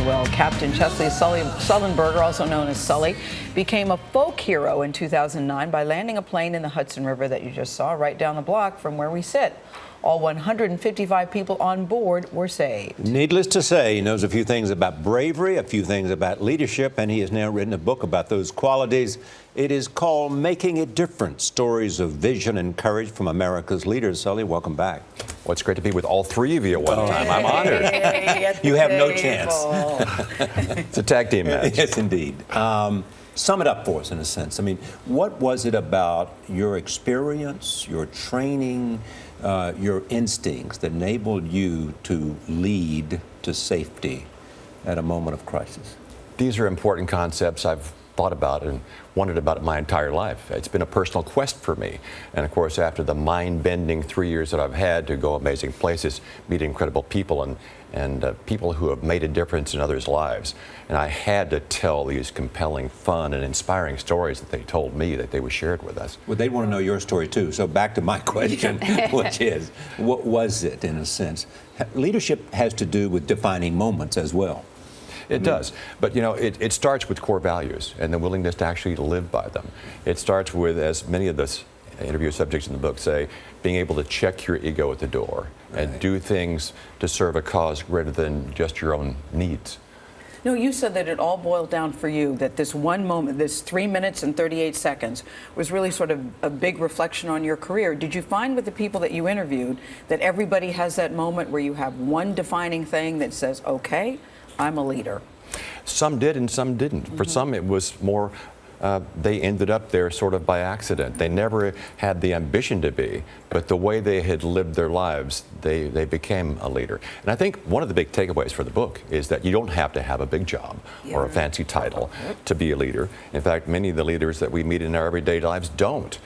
will. Captain Chesley Sullenberger, also known as Sully, became a folk hero in 2009 by landing a plane in the Hudson River that you just saw right down the block from where we sit. All 155 people on board were saved. Needless to say, he knows a few things about bravery, a few things about leadership, and he has now written a book about those qualities. It is called Making a Difference, Stories of Vision and Courage from America's Leaders. Sully, welcome back. Well, it's great to be with all three of you at one time. I'm honored. You have no chance. It's a tag team match. Yes, indeed. Sum it up for us in a sense. I mean, what was it about your experience, your training, your instincts that enabled you to lead to safety at a moment of crisis? These are important concepts I've thought about and wondered about it my entire life. It's been a personal quest for me. And of course, after the mind-bending 3 years that I've had to go amazing places, meet incredible people and people who have made a difference in others' lives. And I had to tell these compelling, fun, and inspiring stories that they told me that they were shared with us. Well, they want to know your story too. So back to my question, which is, what was it in a sense? Leadership has to do with defining moments as well. It does. But, you know, it starts with core values and the willingness to actually live by them. It starts with, as many of the interview subjects in the book say, being able to check your ego at the door and do things to serve a cause greater than just your own needs. No, you said that it all boiled down for you, that this one moment, this 3 minutes and 38 seconds, was really sort of a big reflection on your career. Did you find with the people that you interviewed that everybody has that moment where you have one defining thing that says, okay, I'm a leader? Some did and some didn't. For some, it was more, they ended up there sort of by accident. They never had the ambition to be, but the way they had lived their lives, they became a leader. And I think one of the big takeaways for the book is that you don't have to have a big job or a fancy title to be a leader. In fact, many of the leaders that we meet in our everyday lives don't.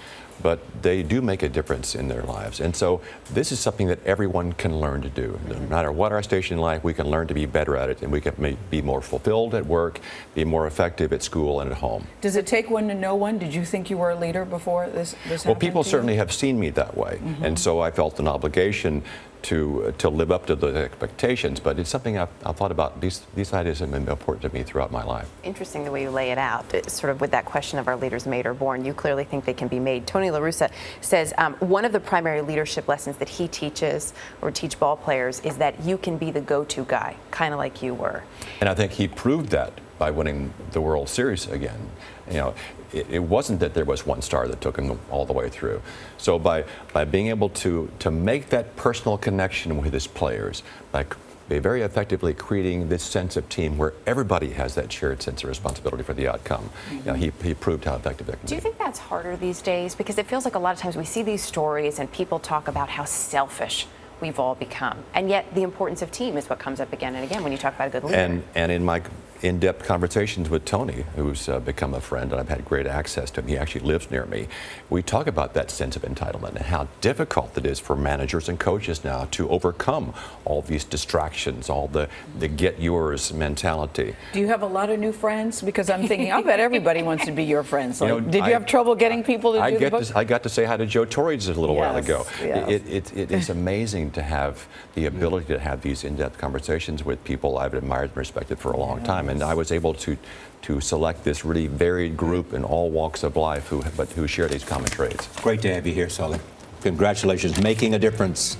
But they do make a difference in their lives. And so this is something that everyone can learn to do. No matter what our station in life, we can learn to be better at it, and we can be more fulfilled at work, be more effective at school and at home. Does it take one to know one? Did you think you were a leader before this happened? Well, people certainly have seen me that way. And so I felt an obligation to live up to the expectations, but it's something I've thought about. These ideas have been important to me throughout my life. Interesting the way you lay it out. It's sort of with that question of, are leaders made or born? You clearly think they can be made. Tony La Russa says one of the primary leadership lessons that he teaches or teach ball players is that you can be the go-to guy, kind of like you were. And I think he proved that by winning the World Series again. You know, it wasn't that there was one star that took him all the way through. So by being able to make that personal connection with his players, by very effectively creating this sense of team where everybody has that shared sense of responsibility for the outcome, you know, he proved how effective that can be. Do you think that's harder these days? Because it feels like a lot of times we see these stories and people talk about how selfish we've all become. And yet the importance of team is what comes up again and again when you talk about a good leader. And in my in-depth conversations with Tony, who's become a friend, and I've had great access to him. He actually lives near me. We talk about that sense of entitlement and how difficult it is for managers and coaches now to overcome all these distractions, all the get yours mentality. Do you have a lot of new friends? Because I'm thinking, I bet everybody wants to be your friends. Like, you know, did you have trouble getting people to do the book? I got to say hi to Joe Torre just a little while ago. Yes. It is amazing to have the ability to have these in-depth conversations with people I've admired and respected for a long time. And I was able to select this really varied group in all walks of life who share these common traits. Great to have you here, Sully. Congratulations, making a difference.